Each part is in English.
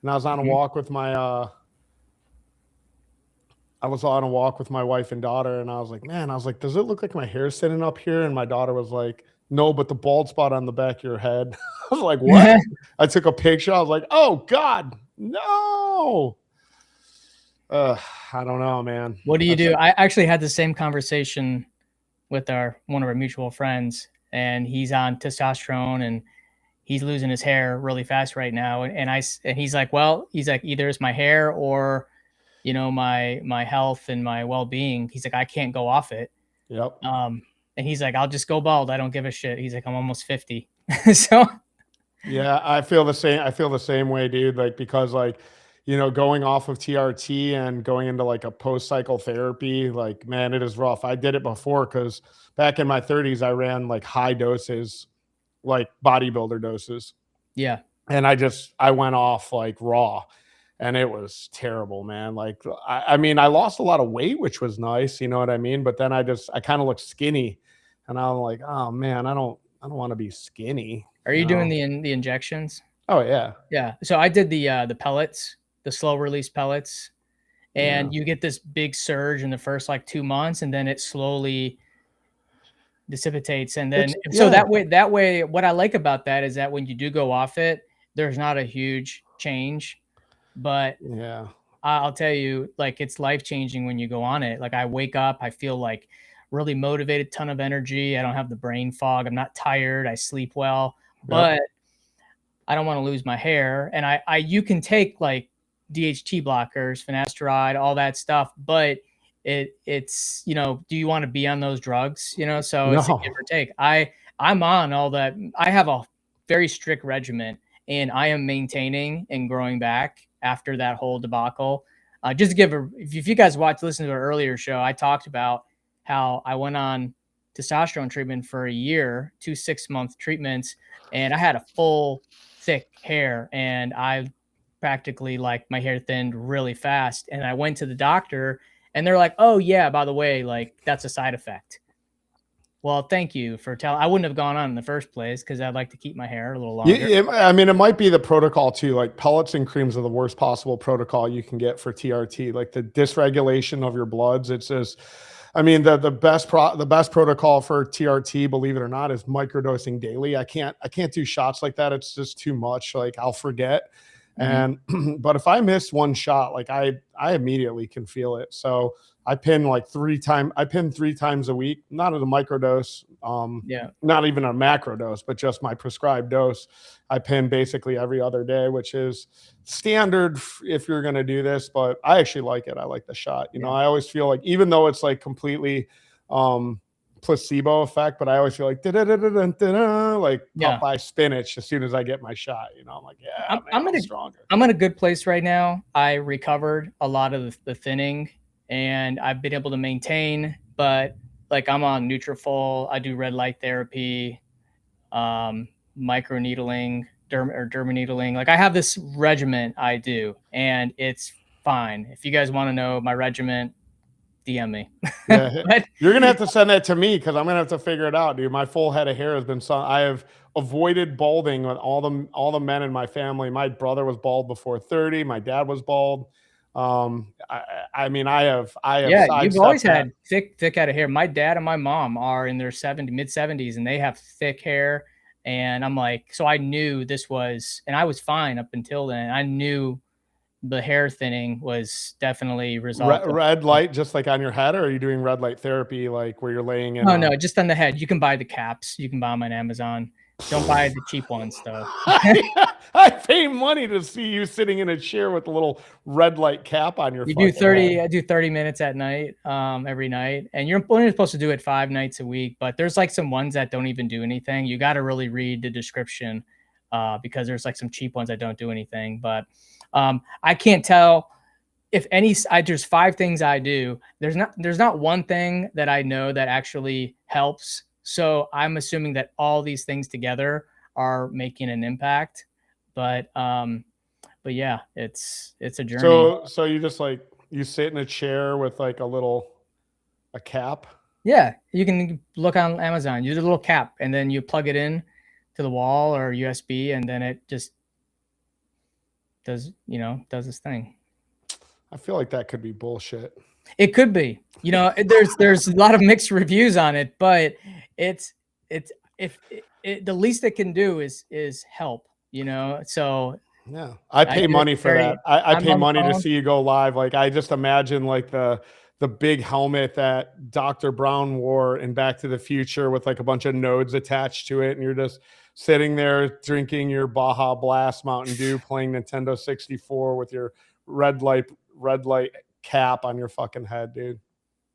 and I was on a walk with my I was on a walk with my wife and daughter, and I was like, man, I was like, does it look like my hair's sitting up here? And my daughter was like, no, but the bald spot on the back of your head. I was like, what? I took a picture. I was like, oh God, no. Uh, I don't know, man. What do you do? I actually had the same conversation with one of our mutual friends, and he's on testosterone and he's losing his hair really fast right now. And he's like, well, he's like, either it's my hair or, you know, my health and my well-being. He's like, I can't go off it. Yep. And he's like, I'll just go bald. I don't give a shit. He's like, I'm almost 50. So yeah, I feel the same. I feel the same way, dude. Like, because like, you know, going off of TRT and going into like a post cycle therapy, like, man, it is rough. I did it before because back in my 30s, I ran like high doses, like bodybuilder doses. yeah. And I went off like raw, and it was terrible, man. Like, I mean, I lost a lot of weight, which was nice. You know what I mean? But then I kind of looked skinny, and I'm like, oh man, I don't want to be skinny. Are you doing the injections? Oh yeah. Yeah. So I did the pellets, the slow release pellets, and you get this big surge in the first like 2 months, and then it slowly dissipates. And then so that way, what I like about that is that when you do go off it, there's not a huge change, but yeah, I'll tell you, like, it's life changing when you go on it. Like, I wake up, I feel like really motivated, ton of energy. I don't have the brain fog. I'm not tired. I sleep well, but I don't want to lose my hair. And you can take like DHT blockers, finasteride, all that stuff, but it's, you know, do you want to be on those drugs? You know, so it's a give or take. I'm on all that. I have a very strict regimen, and I am maintaining and growing back after that whole debacle. Just to give if you guys listen to our earlier show, I talked about how I went on testosterone treatment for a year, 2 6-month treatments, and I had a full thick hair, and I practically, like, my hair thinned really fast. And I went to the doctor, and they're like, oh yeah, by the way, like, that's a side effect. Well, thank you for telling. I wouldn't have gone on in the first place because I'd like to keep my hair a little longer. I mean, it might be the protocol too. Like, pellets and creams are the worst possible protocol you can get for TRT. Like, the dysregulation of your bloods. It's just, I mean, the best protocol for TRT, believe it or not, is microdosing daily. I can't do shots like that. It's just too much. Like, I'll forget. And but if I miss one shot, like, I immediately can feel it. So I pin like 3 times a week, not at a microdose, not even a macro dose, but just my prescribed dose. I pin basically every other day, which is standard if you're going to do this, but I actually like it. I like the shot. You know, I always feel like, even though it's like completely placebo effect, but I always feel like like Popeye spinach as soon as I get my shot. You know, I'm like, yeah, I'm in a good place right now. I recovered a lot of the thinning, and I've been able to maintain, but like, I'm on Nutrafol. I do red light therapy, microneedling, dermaneedling. Like, I have this regimen I do, and it's fine. If you guys want to know my regimen, DM me. Yeah, you're gonna have to send that to me, because I'm gonna have to figure it out, dude. My full head of hair has been I have avoided balding with all the men in my family. My brother was bald before 30. My dad was bald. I mean, I have. Yeah, you've always had thick head of hair. My dad and my mom are in their mid 70s, and they have thick hair. And I'm like, so I knew this was, and I was fine up until then. I knew the hair thinning was definitely resolved. Red light, just like on your head, or are you doing red light therapy, like where you're laying in? No, just on the head. You can buy the caps. You can buy them on Amazon. Don't buy the cheap ones, though. I pay money to see you sitting in a chair with a little red light cap on your. You do 30. I do 30 minutes at night, every night, and you're only supposed to do it 5 nights a week. But there's like some ones that don't even do anything. You got to really read the description, because there's like some cheap ones that don't do anything. But I can't tell if any. There's 5 things I do. There's not one thing that I know that actually helps. So I'm assuming that all these things together are making an impact. But yeah, it's a journey. So you just, like, you sit in a chair with like a cap. Yeah, you can look on Amazon. Use a little cap, and then you plug it in to the wall or USB, and then it just does his thing. I feel like that could be bullshit. It could be. There's a lot of mixed reviews on it, but it's the least it can do is help. So yeah, I pay money for that. I pay money to see you go live. Like I just imagine like the big helmet that Dr. Brown wore in Back to the Future with like a bunch of nodes attached to it, and you're just sitting there drinking your Baja Blast Mountain Dew, playing Nintendo 64 with your red light cap on your fucking head, dude.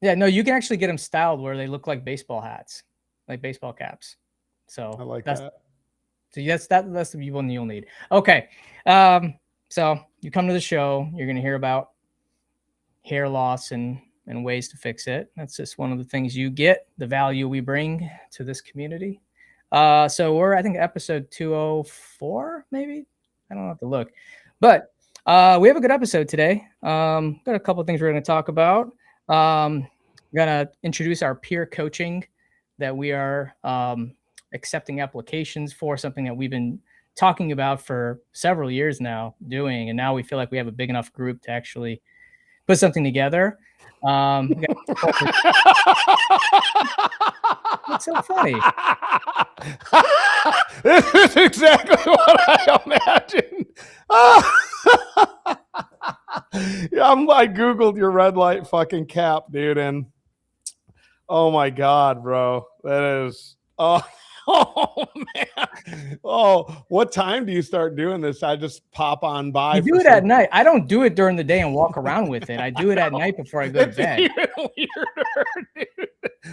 Yeah, no, you can actually get them styled where they look like baseball hats, like baseball caps. So I like that. So that's the one you'll need. Okay. So you come to the show, you're going to hear about hair loss and ways to fix it. That's just one of the things you get, the value we bring to this community. So we're, I think, episode 204, maybe. I don't have to look, but we have a good episode today. Got a couple of things we're going to talk about. We're going to introduce our peer coaching that we are accepting applications for, something that we've been talking about for several years now doing. And now we feel like we have a big enough group to actually put something together. What's so funny? This is exactly what I imagined. Yeah, I Googled your red light fucking cap, dude, and oh my God, bro. That is oh man. Oh, what time do you start doing this? I just pop on by. You do it at night. I don't do it during the day and walk around with it. I do it at night before I go to bed. Even weirder, dude.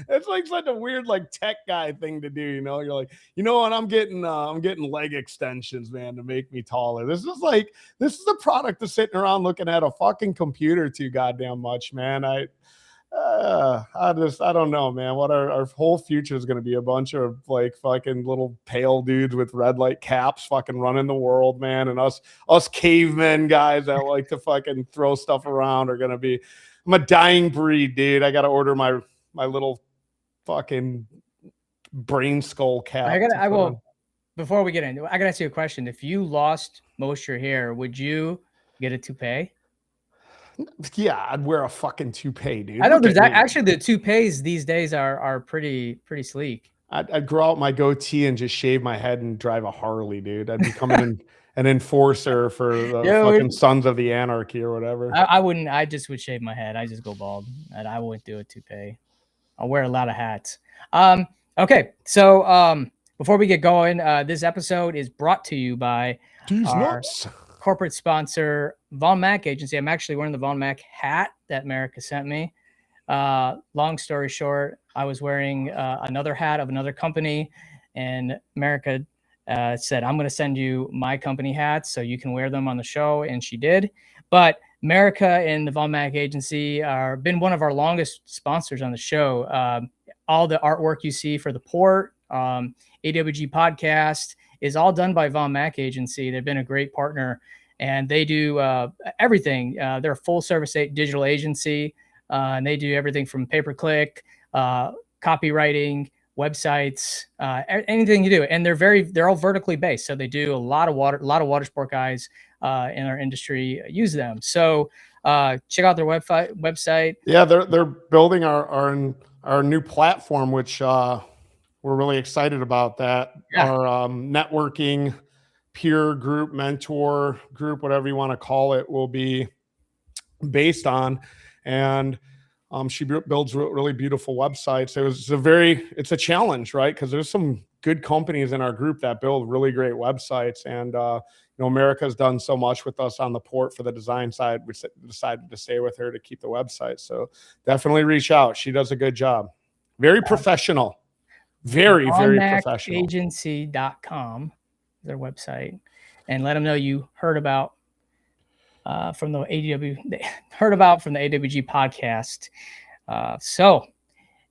It's like such a weird like tech guy thing to do, You're like, what, I'm getting leg extensions, man, to make me taller. This is a product of sitting around looking at a fucking computer too goddamn much, man. I don't know, man. What our whole future is going to be a bunch of like fucking little pale dudes with red light caps fucking running the world, man. And us cavemen guys that like to fucking throw stuff around are going to be, I'm a dying breed, dude. I got to order my little fucking brain skull cap. I will, before we get into it, I got to ask you a question. If you lost most of your hair, would you get a toupee? Yeah, I'd wear a fucking toupee, dude. I know there's actually the toupees these days are pretty sleek. I'd grow out my goatee and just shave my head and drive a Harley, dude. I'd become an enforcer for the fucking Sons of the Anarchy or whatever. I wouldn't. I just would shave my head. I just go bald, and I wouldn't do a toupee. I'll wear a lot of hats. Okay, so before we get going, this episode is brought to you by our corporate sponsor, Von Mack Agency. I'm actually wearing the Von Mack hat that America sent me. Long story short, I was wearing another hat of another company, and America said, I'm going to send you my company hats so you can wear them on the show, and she did. But America and the Von Mack Agency been one of our longest sponsors on the show. All the artwork you see for the port, AWG podcast, is all done by Von Mack Agency. They've been a great partner, and they do everything. They're a full-service digital agency, and they do everything from pay-per-click, copywriting, websites, anything you do. And they're all vertically based, so they do a lot of water sport guys in our industry use them. So check out their website. Yeah, they're building our new platform, which we're really excited about that. Yeah. Our networking peer group, mentor group, whatever you want to call it, will be based on. And she builds really beautiful websites. It's a challenge, right? Because there's some good companies in our group that build really great websites. And, America's done so much with us on the port for the design side. We decided to stay with her to keep the website. So definitely reach out. She does a good job. Very professional. Very professional. Agency.com, their website, and let them know you heard about from the AWG podcast. So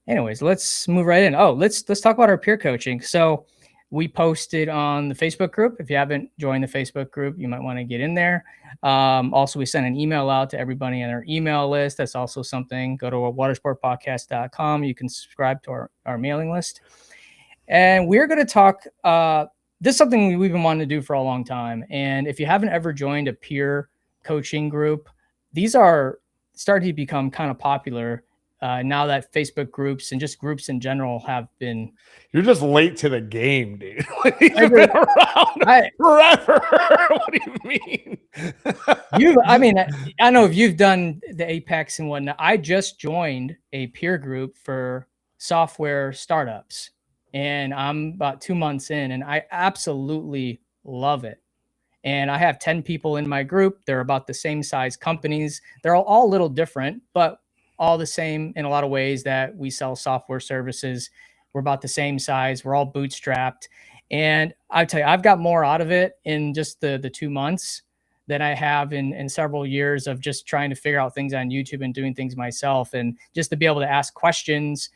anyways, let's move right in. Let's talk about our peer coaching. So we posted on the Facebook group. If you haven't joined the Facebook group, you might want to get in there. Also, we sent an email out to everybody on our email list. That's also something. Go to watersportpodcast.com. You can subscribe to our mailing list. And we're going to talk this is something we've been wanting to do for a long time. And if you haven't ever joined a peer coaching group, these are starting to become kind of popular now that Facebook groups and just groups in general have been. You're just late to the game, dude. You've been around forever. What do you mean? I mean, I know if you've done the Apex and whatnot. I just joined a peer group for software startups, and I'm about 2 months in, and I absolutely love it. And I have 10 people in my group. They're about the same size companies. They're all a little different, but all the same in a lot of ways that we sell software services. We're about the same size. We're all bootstrapped. And I tell you, I've got more out of it in just the 2 months than I have in several years of just trying to figure out things on YouTube and doing things myself. And just to be able to ask questions,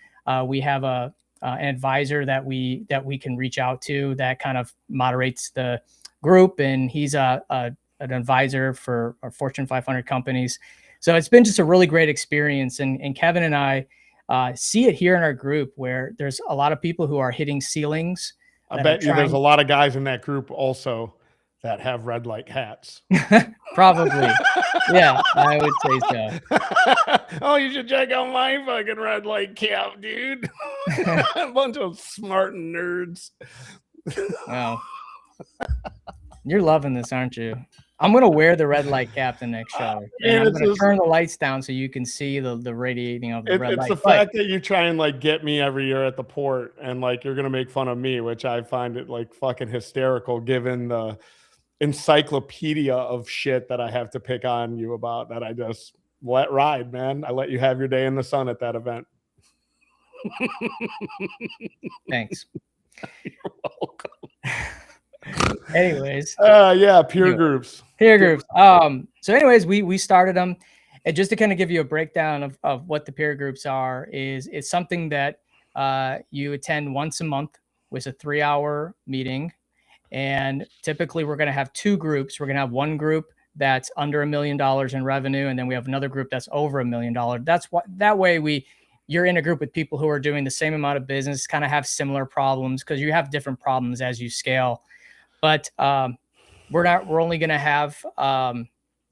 we have an advisor that we can reach out to that kind of moderates the group, and he's an advisor for our Fortune 500 companies. So it's been just a really great experience. And Kevin and I see it here in our group where there's a lot of people who are hitting ceilings. I bet you there's a lot of guys in that group also that have red light hats. Probably. Yeah, I would say so. Oh, you should check out my fucking red light cap, dude. A bunch of smart nerds. Wow. You're loving this, aren't you? I'm going to wear the red light cap the next show. And I'm going to turn the lights down so you can see the radiating of the red light. It's the fact that you try and like get me every year at the port and like you're going to make fun of me, which I find it like fucking hysterical given the encyclopedia of shit that I have to pick on you about that I just let ride, man. I let you have your day in the sun at that event. Thanks. You're welcome. Anyways, yeah, peer groups. So anyways, we started them, and just to kind of give you a breakdown of what the peer groups are, it's something that you attend once a month with a 3-hour meeting, and typically we're going to have 2 groups. We're going to have one group that's under $1 million in revenue, and then we have another group that's over $1 million. That way you're in a group with people who are doing the same amount of business, kind of have similar problems, because you have different problems as you scale. But we're only going to have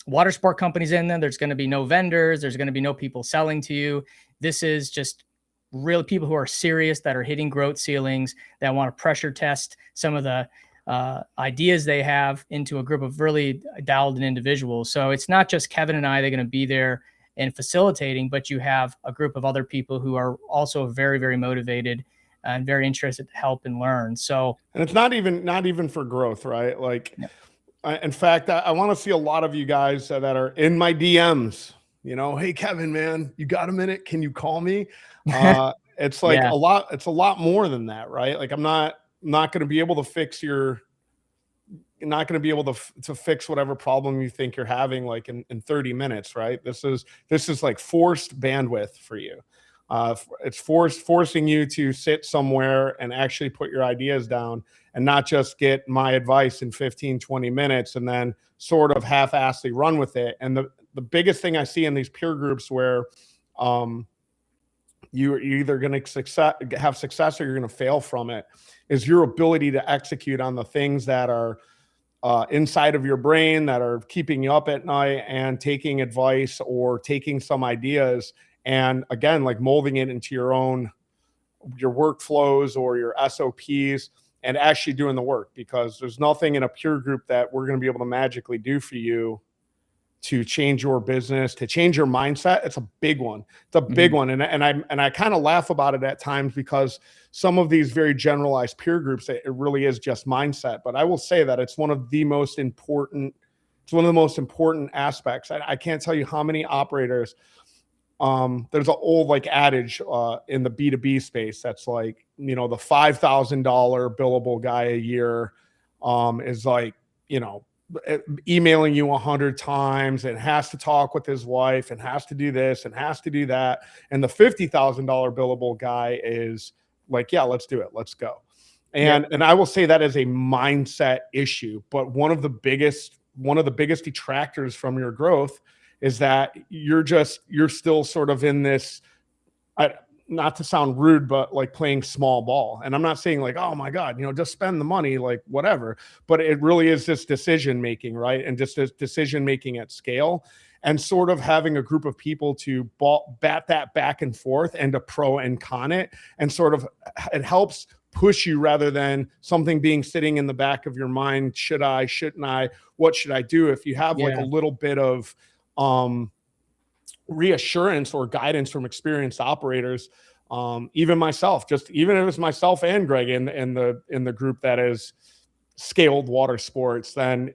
water sport companies in them. There's going to be no vendors. There's going to be no people selling to you. This is just real people who are serious, that are hitting growth ceilings, that want to pressure test some of the ideas they have into a group of really dialed in individuals. So it's not just Kevin and I that are going to be there and facilitating, but you have a group of other people who are also very, very motivated and very interested to help and learn. So, and it's not even for growth, right? Like, in fact, I want to see a lot of you guys that are in my DMs, you know, hey, Kevin, man, you got a minute? Can you call me? It's like it's a lot more than that, right? Like, I'm not going to be able to fix you're not going to be able to fix whatever problem you think you're having, like in 30 minutes, right? This is like forced bandwidth for you. It's forcing you to sit somewhere and actually put your ideas down and not just get my advice in 15, 20 minutes and then sort of half-assedly run with it. And the biggest thing I see in these peer groups where you're either going to have success or you're going to fail from it is your ability to execute on the things that are inside of your brain that are keeping you up at night, and taking advice or taking some ideas and again, like molding it into your workflows or your SOPs and actually doing the work, because there's nothing in a peer group that we're going to be able to magically do for you to change your business, to change your mindset. It's a big one. It's a big one. And I kind of laugh about it at times, because some of these very generalized peer groups, it really is just mindset. But I will say that it's one of the most important aspects. I can't tell you how many operators, there's an old like adage in the B2B space that's like, you know, the $5,000 billable guy a year is like, you know, emailing you 100 times and has to talk with his wife and has to do this and has to do that. And the $50,000 billable guy is like, yeah, let's do it. Let's go. And I will say that is a mindset issue, but one of the biggest detractors from your growth is that you're still sort of in this, not to sound rude, but like playing small ball. And I'm not saying like, oh my God, just spend the money, like whatever, but it really is just decision making, right? And just decision making at scale, and sort of having a group of people to bat that back and forth and to pro and con it. And sort of, it helps push you rather than something being sitting in the back of your mind. Should I, shouldn't I, what should I do? If you have like a little bit of, reassurance or guidance from experienced operators, even myself, even if it was myself and Greg in the group that is scaled water sports, then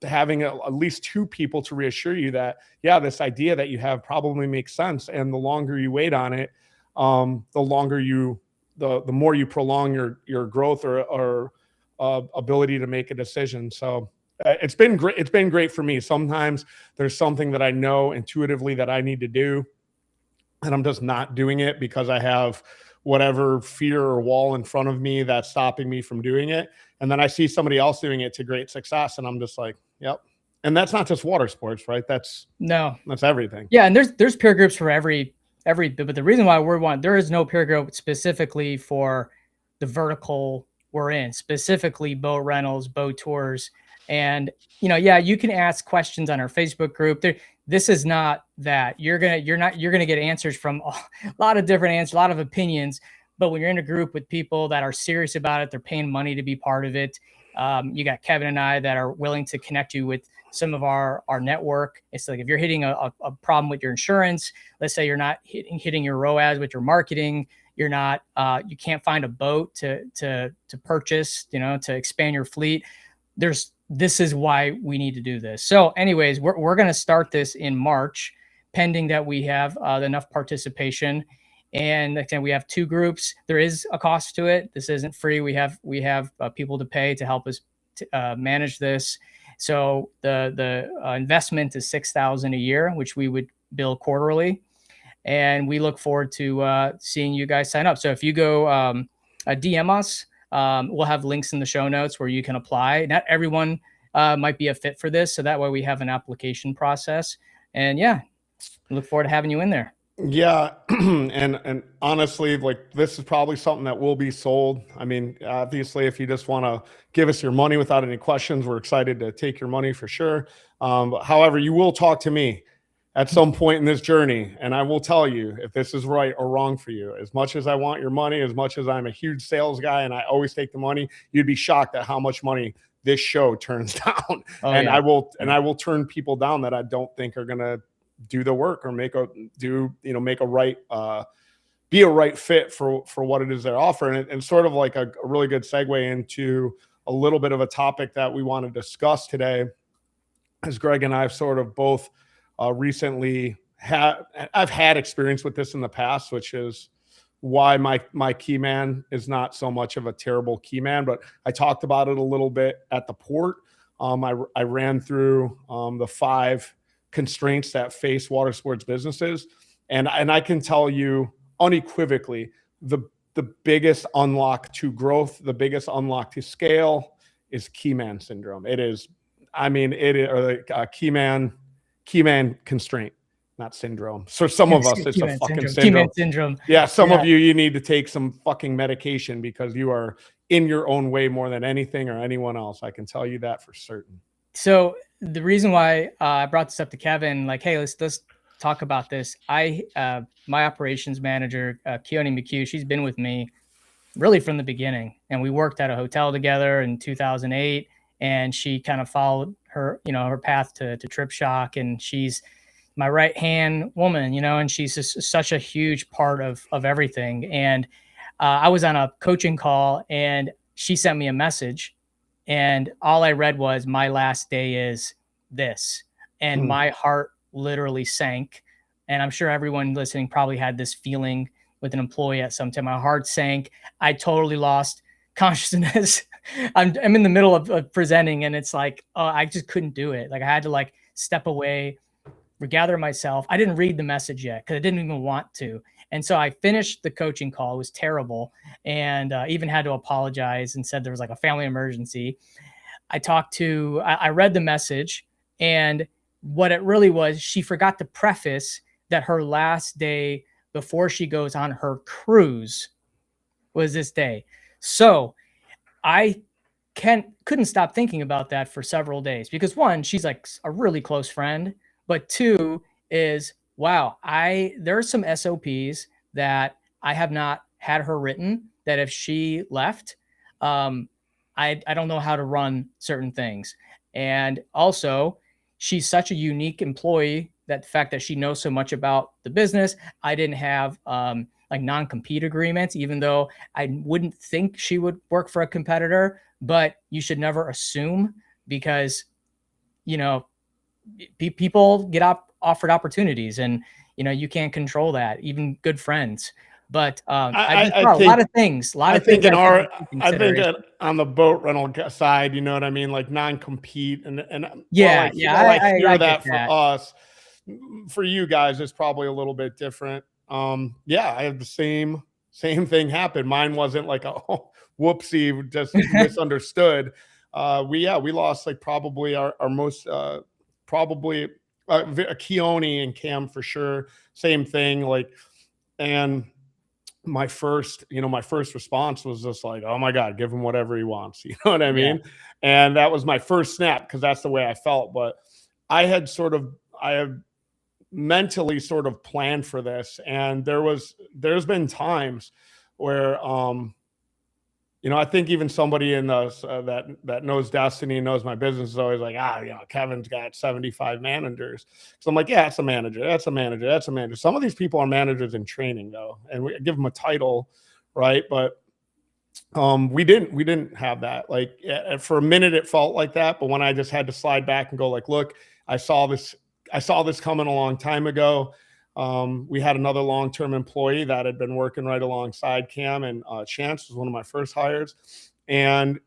having at least two people to reassure you that, yeah, this idea that you have probably makes sense. And the longer you wait on it, the more you prolong your growth or ability to make a decision. So it's been great. It's been great for me. Sometimes there's something that I know intuitively that I need to do, and I'm just not doing it because I have whatever fear or wall in front of me that's stopping me from doing it. And then I see somebody else doing it to great success, and I'm just like, yep. And that's not just water sports, right? That's everything. Yeah, and there's peer groups for every. But the reason why there is no peer group specifically for the vertical we're in, specifically boat rentals, boat tours. And, you can ask questions on our Facebook group. This is not that you're going to get answers from a lot of different answers, a lot of opinions. But when you're in a group with people that are serious about it, they're paying money to be part of it. You got Kevin and I that are willing to connect you with some of our network. It's like if you're hitting a problem with your insurance, let's say you're not hitting your ROAS with your marketing, you're not, you can't find a boat to purchase, to expand your fleet. This is why we need to do this. So anyways, we're going to start this in March, pending that we have enough participation. And again, we have two groups. There is a cost to it. This isn't free. We have people to pay to help us manage this. So the investment is $6,000 a year, which we would bill quarterly. And we look forward to seeing you guys sign up. So if you go DM us, we'll have links in the show notes where you can apply. Not everyone might be a fit for this. So that way we have an application process. And yeah, look forward to having you in there. Yeah. And honestly, like this is probably something that will be sold. I mean, obviously, if you just want to give us your money without any questions, we're excited to take your money for sure. However, you will talk to me at some point in this journey, and I will tell you if this is right or wrong for you. As much as I want your money, as much as I'm a huge sales guy and I always take the money, you'd be shocked at how much money this show turns down. I will turn people down that I don't think are going to do the work or be a right fit for what it is they're offering. And sort of like a really good segue into a little bit of a topic that we want to discuss today, as Greg and I have sort of both recently I've had experience with this in the past, which is why my key man is not so much of a terrible key man, but I talked about it a little bit at the port. I ran through the 5 constraints that face water sports businesses. And I can tell you unequivocally, the biggest unlock to growth, the biggest unlock to scale is key man syndrome. It is, or the key man constraint, not syndrome. So some of us, it's a fucking syndrome. Key man syndrome. Yeah. Some of you need to take some fucking medication because you are in your own way more than anything or anyone else. I can tell you that for certain. So the reason why I brought this up to Kevin, like, hey, let's talk about this. My operations manager, Keone McHugh, she's been with me really from the beginning, and we worked at a hotel together in 2008. And she kind of followed her path to Trip Shock, and she's my right hand woman, and she's just such a huge part of everything. And I was on a coaching call, and she sent me a message. And all I read was, my last day is this. And my heart literally sank. And I'm sure everyone listening probably had this feeling with an employee at some time. My heart sank. I totally lost consciousness. I'm in the middle of presenting, and it's like, oh, I just couldn't do it. Like I had to step away, regather myself. I didn't read the message yet because I didn't even want to. And so I finished the coaching call. It was terrible. And even had to apologize and said there was a family emergency. I read the message, and what it really was, she forgot to preface that her last day before she goes on her cruise was this day. So I couldn't stop thinking about that for several days because one, she's like a really close friend, but two is wow, there are some SOPs that I have not had her written that if she left, I don't know how to run certain things. And also, she's such a unique employee that the fact that she knows so much about the business, I didn't have like non-compete agreements, even though I wouldn't think she would work for a competitor, but you should never assume because, you know, people get offered opportunities and, you know, you can't control that, even good friends. But I just I a lot of things, a lot of things. I think on the boat rental side, you know what I mean, like non-compete and yeah, I hear I that get for us. For you guys, it's probably a little bit different. Yeah, I have the same thing happen. Mine wasn't like a whoopsie, just misunderstood. We lost like probably our most probably Keone and Cam for sure. Same thing, like, and my first response was just like, oh my God, give him whatever he wants. You know what I mean? And that was my first snap because that's the way I felt. But I had mentally sort of planned for this. And there's been times where, you know, I think even somebody in the that knows Destiny, knows my business, is always like, you know, Kevin's got 75 managers. So I'm like, yeah, that's a manager. That's a manager. That's a manager. Some of these people are managers in training though, and we give them a title, right? But we didn't have that. Like for a minute, it felt like that, but when I just had to slide back and go, like, look, I saw this coming a long time ago. We had another long-term employee that had been working right alongside Cam, and Chance was one of my first hires. And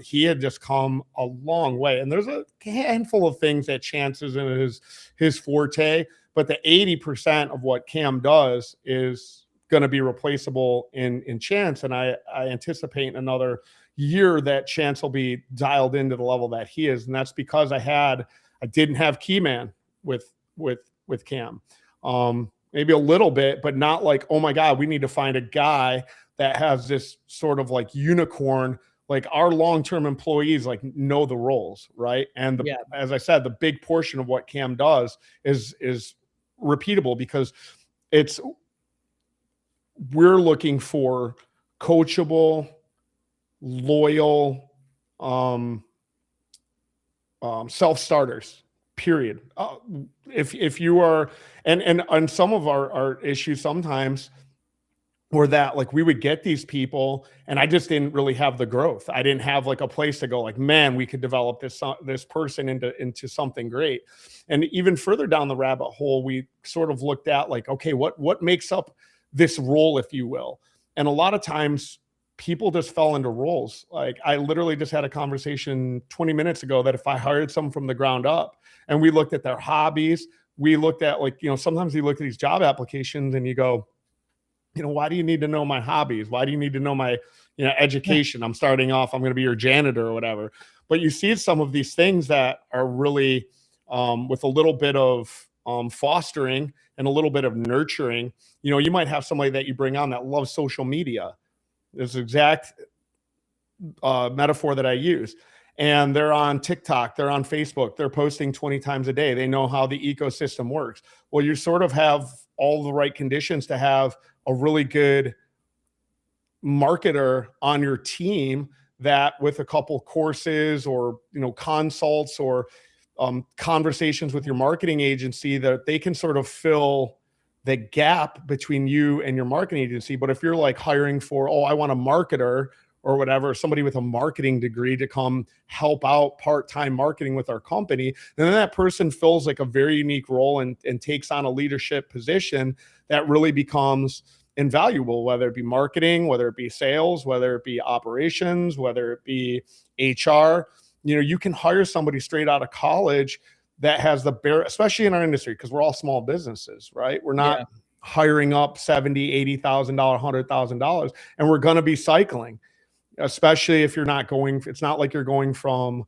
he had just come a long way. And there's a handful of things that Chance is in his forte, but the 80% of what Cam does is going to be replaceable in Chance. And I anticipate in another year that Chance will be dialed into the level that he is. And that's because I didn't have key man with Cam. Maybe a little bit, but not like, oh my God, we need to find a guy that has this sort of like unicorn, like our long-term employees like know the roles, right? And as I said, the big portion of what Cam does is repeatable because we're looking for coachable, loyal, self-starters. Period. If you are, and some of our issues sometimes were that like we would get these people and I just didn't really have the growth. I didn't have like a place to go like, man, we could develop this person into something great. And even further down the rabbit hole, we sort of looked at like, okay, what makes up this role, if you will? And a lot of times people just fell into roles. Like I literally just had a conversation 20 minutes ago that if I hired someone from the ground up and we looked at their hobbies, we looked at like, you know, sometimes you look at these job applications and you go, you know, why do you need to know my hobbies? Why do you need to know my, you know, education? I'm starting off, I'm going to be your janitor or whatever. But you see some of these things that are really with a little bit of fostering and a little bit of nurturing. You know, you might have somebody that you bring on that loves social media. This exact metaphor that I use. And they're on TikTok, they're on Facebook, they're posting 20 times a day. They know how the ecosystem works. Well, you sort of have all the right conditions to have a really good marketer on your team that with a couple courses or, you know, consults or conversations with your marketing agency that they can sort of fill the gap between you and your marketing agency. But if you're like hiring for, oh, I want a marketer or whatever, somebody with a marketing degree to come help out part-time marketing with our company, then that person fills like a very unique role and takes on a leadership position that really becomes invaluable, whether it be marketing, whether it be sales, whether it be operations, whether it be HR. You know, you can hire somebody straight out of college that has the bare, especially in our industry, because we're all small businesses, right? We're not hiring up $70,000, $80,000, $100,000, and we're going to be cycling, especially if you're not going, it's not like you're going from,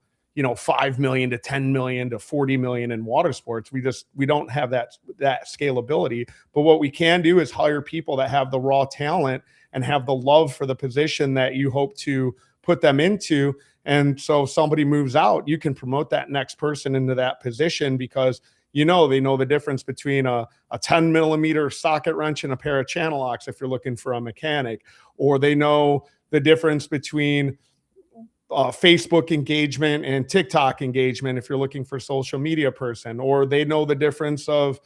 5 million to 10 million to 40 million in water sports. We don't have that scalability. But what we can do is hire people that have the raw talent and have the love for the position that you hope to put them into. And so if somebody moves out, you can promote that next person into that position because they know the difference between a 10 millimeter socket wrench and a pair of channel locks if you're looking for a mechanic, or they know the difference between Facebook engagement and TikTok engagement if you're looking for a social media person, or they know the difference of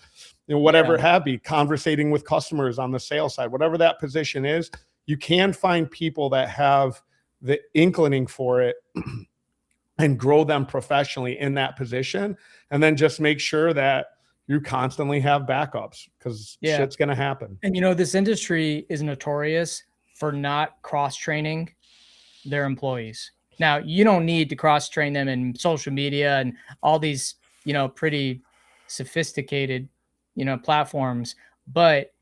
whatever conversating with customers on the sales side, whatever that position is. You can find people that have the inclining for it and grow them professionally in that position, and then just make sure that you constantly have backups because shit's going to happen. And this industry is notorious for not cross-training their employees. Now, you don't need to cross-train them in social media and all these, pretty sophisticated, platforms, but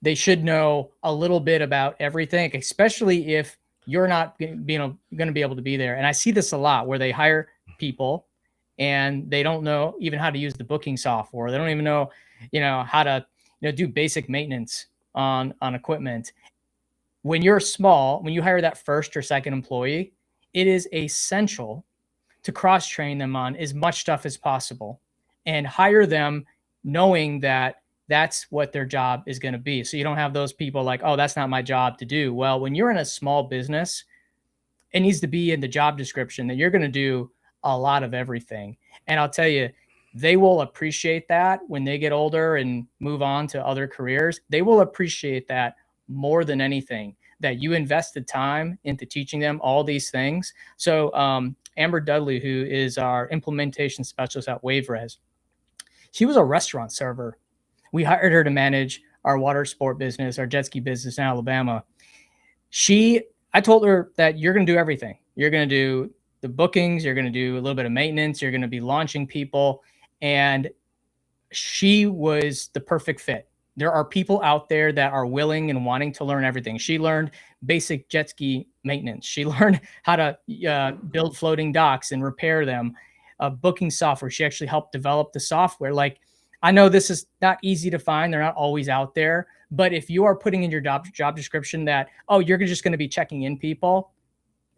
they should know a little bit about everything, especially if you're not going to be able to be there. And I see this a lot where they hire people and they don't know even how to use the booking software. They don't even know, how to, do basic maintenance on equipment. When you're small, when you hire that first or second employee, it is essential to cross-train them on as much stuff as possible and hire them knowing that that's what their job is going to be. So you don't have those people like, oh, that's not my job to do. Well, when you're in a small business, it needs to be in the job description that you're going to do a lot of everything. And I'll tell you, they will appreciate that when they get older and move on to other careers. They will appreciate that more than anything, that you invested time into teaching them all these things. So Amber Dudley, who is our implementation specialist at WaveRes, she was a restaurant server. We hired her to manage our water sport business, our jet ski business in Alabama. I told her that you're going to do everything. You're going to do the bookings. You're going to do a little bit of maintenance. You're going to be launching people. And she was the perfect fit. There are people out there that are willing and wanting to learn everything. She learned basic jet ski maintenance. She learned how to build floating docks and repair them. Booking software. She actually helped develop the software. Like, I know this is not easy to find. They're not always out there. But if you are putting in your job description that, oh, you're just going to be checking in people,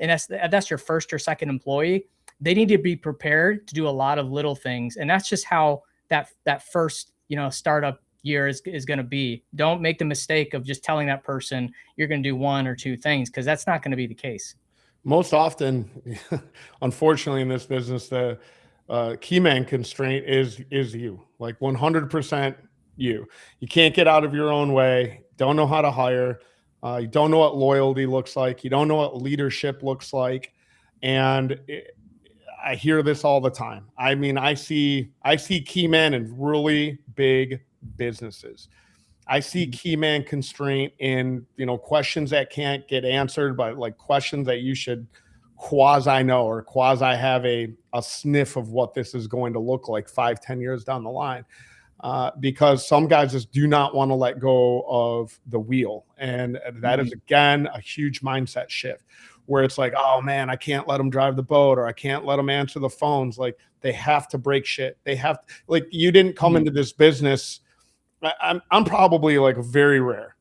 and that's your first or second employee, they need to be prepared to do a lot of little things. And that's just how that first, startup year is going to be. Don't make the mistake of just telling that person you're going to do one or two things, because that's not going to be the case. Most often, unfortunately, in this business, the key man constraint is you, like 100% you. You can't get out of your own way. Don't know how to hire. You don't know what loyalty looks like. You don't know what leadership looks like. And I hear this all the time. I mean, I see key man in really big businesses. I see key man constraint in, questions that can't get answered, but like questions that you should quasi know or quasi have a sniff of what this is going to look like 5-10 years down the line. Because some guys just do not want to let go of the wheel. And that is, again, a huge mindset shift where it's like, oh man, I can't let them drive the boat, or I can't let them answer the phones. Like, they have to break shit. They have, like, you didn't come into this business. I'm probably like very rare,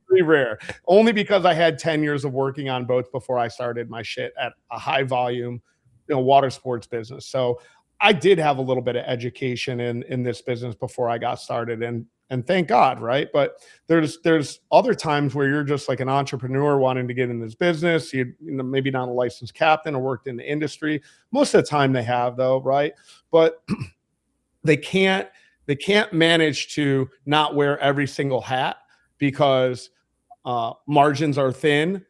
very rare, only because I had 10 years of working on boats before I started my shit at a high volume, water sports business. So I did have a little bit of education in this business before I got started, and thank God, right? But there's other times where you're just like an entrepreneur wanting to get in this business. You maybe not a licensed captain or worked in the industry. Most of the time they have, though, right? But they can't manage to not wear every single hat because margins are thin.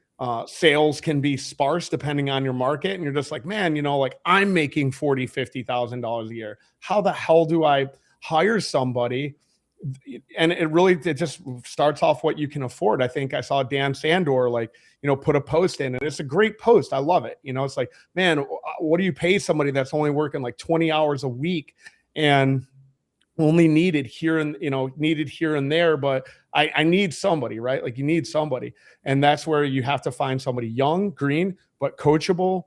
Sales can be sparse depending on your market. And you're just like, man, like, I'm making $40,000, $50,000 a year. How the hell do I hire somebody? And it just starts off what you can afford. I think I saw Dan Sandor, put a post in, and it's a great post. I love it. It's like, man, what do you pay somebody that's only working like 20 hours a week and only needed here and there, but I need somebody, right? Like, you need somebody. And that's where you have to find somebody young, green, but coachable,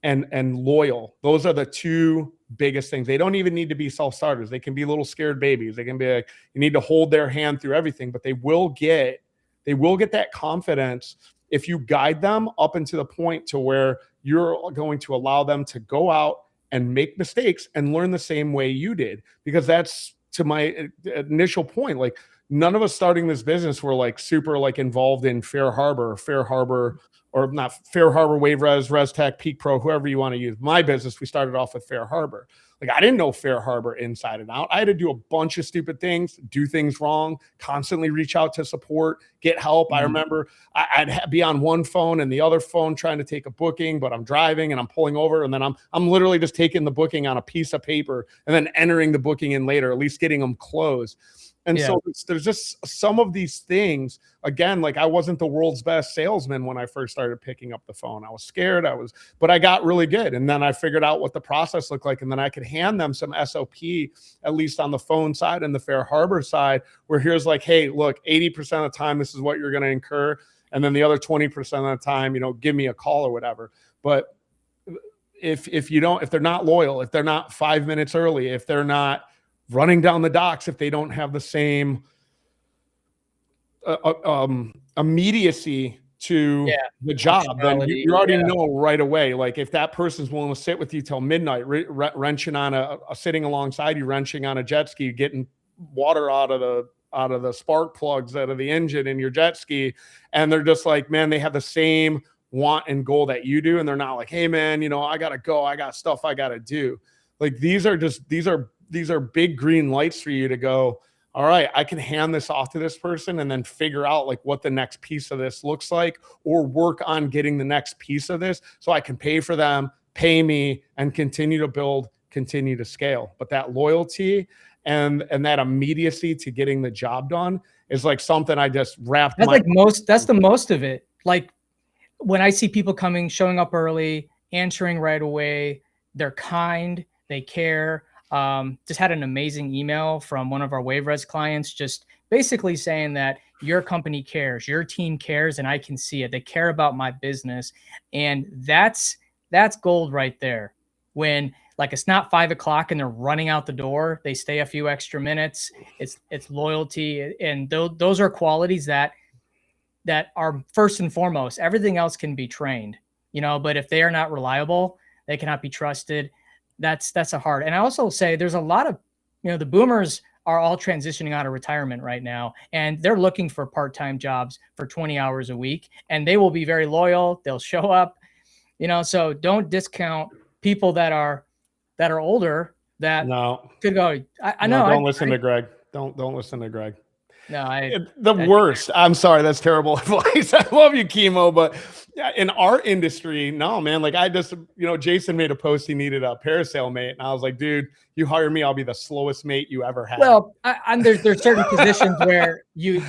and loyal. Those are the two biggest things. They don't even need to be self-starters. They can be little scared babies. They can be like, you need to hold their hand through everything, but they will get that confidence if you guide them up into the point to where you're going to allow them to go out and make mistakes and learn the same way you did. Because that's, to my initial point, like, none of us starting this business were like super like involved in Fair Harbor, or not Fair Harbor, Wave Res Tech, Peak Pro, whoever you want to use. My business, we started off with Fair Harbor. Like, I didn't know Fair Harbor inside and out. I had to do a bunch of stupid things, do things wrong, constantly reach out to support, get help. I remember I'd be on one phone and the other phone trying to take a booking, but I'm driving and I'm pulling over, and then I'm literally just taking the booking on a piece of paper and then entering the booking in later, at least getting them closed. And so there's just some of these things, again, like, I wasn't the world's best salesman when I first started picking up the phone. I was scared. But I got really good. And then I figured out what the process looked like. And then I could hand them some SOP, at least on the phone side and the Fair Harbor side, where here's like, hey, look, 80% of the time, this is what you're going to incur. And then the other 20% of the time, give me a call or whatever. But if they're not loyal, if they're not 5 minutes early, if they're not running down the docks, if they don't have the same immediacy to the job, then you already know right away. Like, if that person's willing to sit with you till midnight, wrenching on sitting alongside you, wrenching on a jet ski, getting water out of the spark plugs out of the engine in your jet ski, and they're just like, man, they have the same want and goal that you do, and they're not like, hey man, I gotta go, I got stuff I gotta do. Like, these are big green lights for you to go, all right, I can hand this off to this person and then figure out like what the next piece of this looks like, or work on getting the next piece of this so I can pay for them, pay me, and continue to build, continue to scale. But that loyalty and that immediacy to getting the job done is like something I just wrapped. That's the most of it. Like, when I see people showing up early, answering right away, they're kind, they care. Just had an amazing email from one of our Wave Res clients, just basically saying that your company cares, your team cares, and I can see it. They care about my business. And that's gold right there. When, like, it's not 5 o'clock and they're running out the door, they stay a few extra minutes. It's loyalty. And those are qualities that are first and foremost. Everything else can be trained, but if they are not reliable, they cannot be trusted. That's a hard. And I also say there's a lot of, the boomers are all transitioning out of retirement right now, and they're looking for part-time jobs for 20 hours a week, and they will be very loyal. They'll show up, so don't discount people that are older that could go. I know. Don't listen to Greg. Don't listen to Greg. No, worst. I'm sorry, that's terrible advice. I love you, Chemo, but in our industry, no, man. Like, I just, Jason made a post. He needed a parasail mate, and I was like, dude, you hire me, I'll be the slowest mate you ever had. Well, there's certain positions where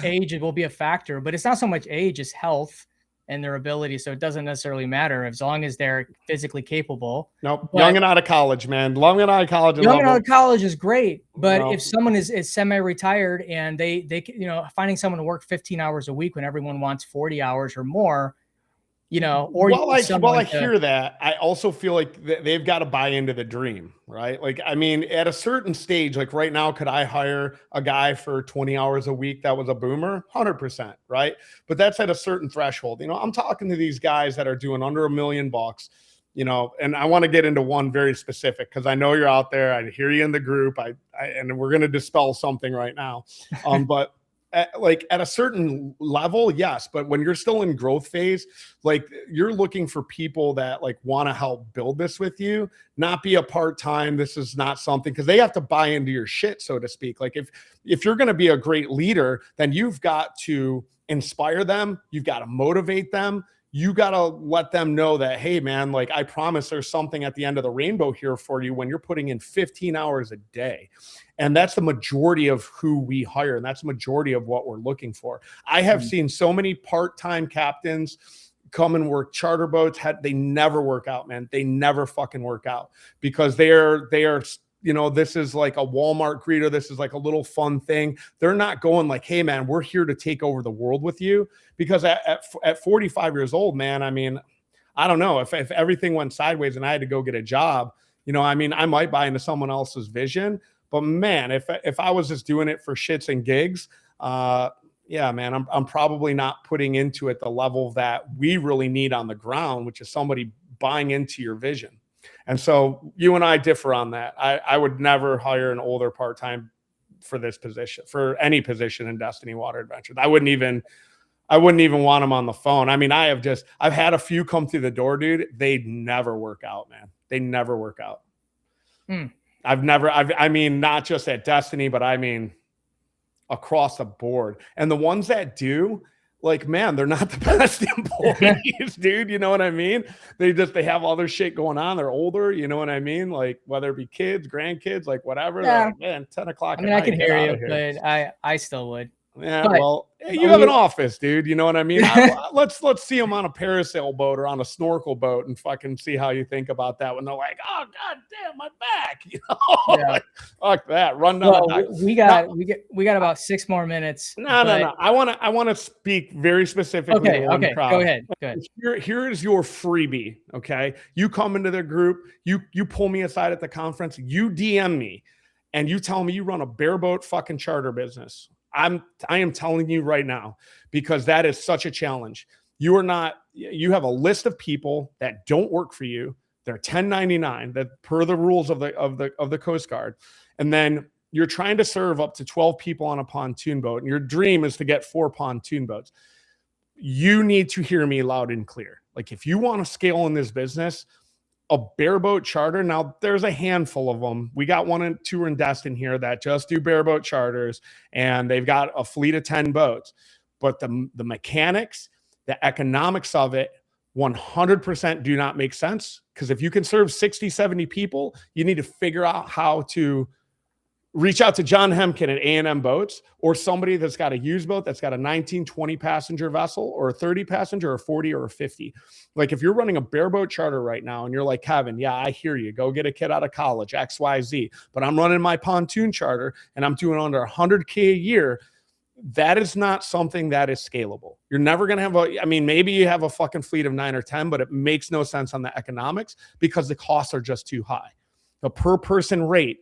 age will be a factor, but it's not so much age, it's health and their ability. So it doesn't necessarily matter as long as they're physically capable. Nope. Young and out of college, man. Young and out of college is great. But if someone is semi-retired and they finding someone to work 15 hours a week when everyone wants 40 hours or more, I hear that. I also feel like they've got to buy into the dream, right? Like, I mean, at a certain stage, like right now, could I hire a guy for 20 hours a week that was a boomer? 100%, right? But that's at a certain threshold. I'm talking to these guys that are doing under $1 million, and I want to get into one very specific because I know you're out there. I hear you in the group. And we're going to dispel something right now. But at a certain level, yes, but when you're still in growth phase, like, you're looking for people that like want to help build this with you, not be a part-time. This is not something, because they have to buy into your shit, so to speak. Like, if you're going to be a great leader, then you've got to inspire them, you've got to motivate them, you got to let them know that, hey man, like, I promise there's something at the end of the rainbow here for you when you're putting in 15 hours a day. And that's the majority of who we hire. And that's the majority of what we're looking for. I have seen so many part-time captains come and work charter boats. They never work out, man. They never fucking work out because they are, this is like a Walmart greeter. This is like a little fun thing. They're not going like, hey man, we're here to take over the world with you. Because at 45 years old, man, I mean, I don't know if everything went sideways and I had to go get a job, you know, I mean, I might buy into someone else's vision, but man, if I was just doing it for shits and gigs, yeah, man, I'm probably not putting into it the level that we really need on the ground, which is somebody buying into your vision. And so you and I differ on that. I would never hire an older part-time for this position, for any position in Destiny Water Adventures. I wouldn't even want them on the phone. I mean, I've had a few come through the door, dude. They never work out, man. They never work out. I mean, not just at Destiny, but I mean, across the board. And the ones that do, like, man, they're not the best employees, dude. You know what I mean? They have all their shit going on. They're older. You know what I mean? Like, whether it be kids, grandkids, like whatever. Yeah. Like, man, 10 o'clock. I mean, I can hear you, but I still would. Yeah, but, well, you have an office, dude. You know what I mean? Let's see them on a parasail boat or on a snorkel boat and fucking see how you think about that when they're like, oh, god damn, my back. You know? Yeah. Like, fuck that. Run down. Well, we got about 6 more minutes. No. I want to speak very specifically. Okay. Go ahead. Here is your freebie. Okay. You come into the group, you pull me aside at the conference, you DM me, and you tell me you run a bareboat fucking charter business. I am telling you right now, because that is such a challenge. You have a list of people that don't work for you. They're 1099 that per the rules of the Coast Guard. And then you're trying to serve up to 12 people on a pontoon boat. And your dream is to get 4 pontoon boats. You need to hear me loud and clear. Like, if you want to scale in this business, a bareboat charter. Now, there's a handful of them. We got 1 and 2 in Destin here that just do bareboat charters, and they've got a fleet of 10 boats. But the mechanics, the economics of it, 100% do not make sense. Because if you can serve 60, 70 people, you need to figure out how to reach out to John Hemken at A&M Boats, or somebody that's got a used boat that's got a 19, 20 passenger vessel, or a 30 passenger, or a 40, or a 50. Like, if you're running a bareboat charter right now and you're like, Kevin, yeah, I hear you. Go get a kid out of college, XYZ. But I'm running my pontoon charter and I'm doing under 100K a year. That is not something that is scalable. You're never going to have maybe you have a fucking fleet of 9 or 10, but it makes no sense on the economics because the costs are just too high. The per person rate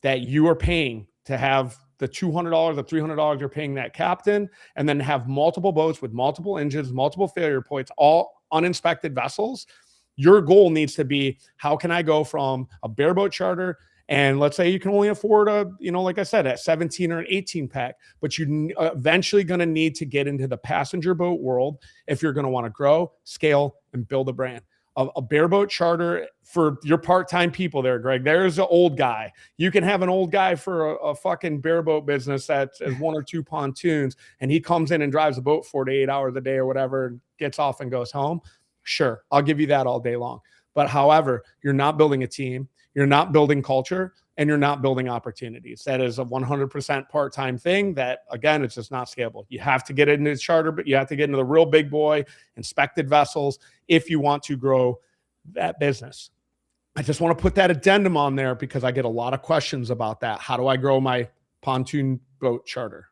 that you are paying to have the $200 or $300 you're paying that captain, and then have multiple boats with multiple engines, multiple failure points, all uninspected vessels. Your goal needs to be, how can I go from a bareboat charter, and let's say you can only afford like I said, a 17 or an 18 pack, but you're eventually going to need to get into the passenger boat world if you're going to want to grow, scale, and build a brand. A bareboat charter for your part-time people there, Greg. There's an old guy. You can have an old guy for a fucking bareboat business that has 1 or 2 pontoons, and he comes in and drives a boat 4 to 8 hours a day or whatever, and gets off and goes home. Sure, I'll give you that all day long. But however, you're not building a team, you're not building culture, and you're not building opportunities. That is a 100% part-time thing that, again, it's just not scalable. You have to get into the charter, but you have to get into the real big boy inspected vessels if you want to grow that business. I just want to put that addendum on there because I get a lot of questions about that. How do I grow my pontoon boat charter?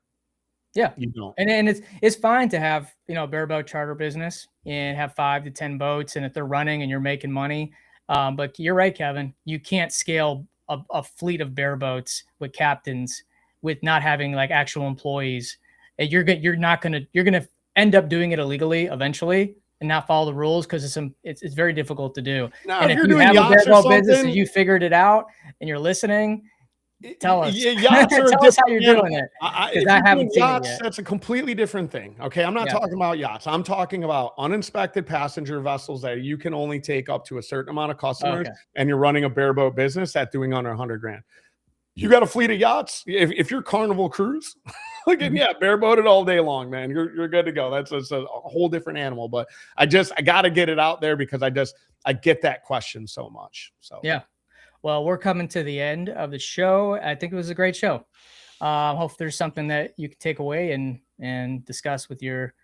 Yeah, you don't. And it's fine to have, a bareboat charter business and have 5 to 10 boats, and if they're running and you're making money. But you're right, Kevin. You can't scale a fleet of bareboats with captains with not having like actual employees. You're gonna end up doing it illegally eventually and not follow the rules because it's very difficult to do. Now, and if you have a bareboat business and you figured it out and you're listening, tell us. Tell us how you're doing it. If I haven't seen yachts, it yet. That's a completely different thing. Okay, I'm not talking about yachts. I'm talking about uninspected passenger vessels that you can only take up to a certain amount of customers, and you're running a bareboat business at doing under 100 grand. You got a fleet of yachts. If you're Carnival Cruise, bareboated all day long, man. You're good to go. That's a whole different animal. But I got to get it out there because I get that question so much. So yeah. Well, we're coming to the end of the show. I think it was a great show. Hope there's something that you can take away and discuss with your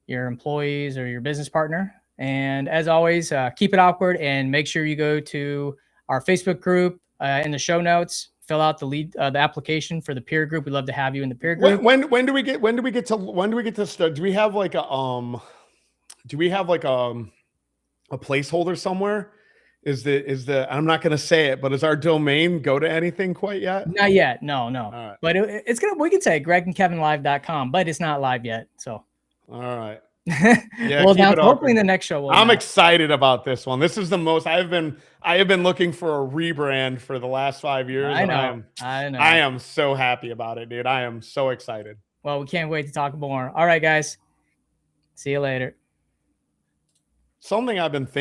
employees or your business partner. And as always, keep it awkward and make sure you go to our Facebook group in the show notes. Fill out the application for the peer group. We'd love to have you in the peer group. When do we get to start? Do we have like a a placeholder somewhere. Is the I'm not going to say it, but is our domain go to anything quite yet? Not yet. No. All right. But it's gonna. We could say GregandKevinLive.com, but it's not live yet. So. All right. Yeah, well, now hopefully in the next show. I'm excited about this one. This is the most I have been looking for a rebrand for the last 5 years. I know. I am so happy about it, dude. I am so excited. Well, we can't wait to talk more. All right, guys. See you later. Something I've been thinking.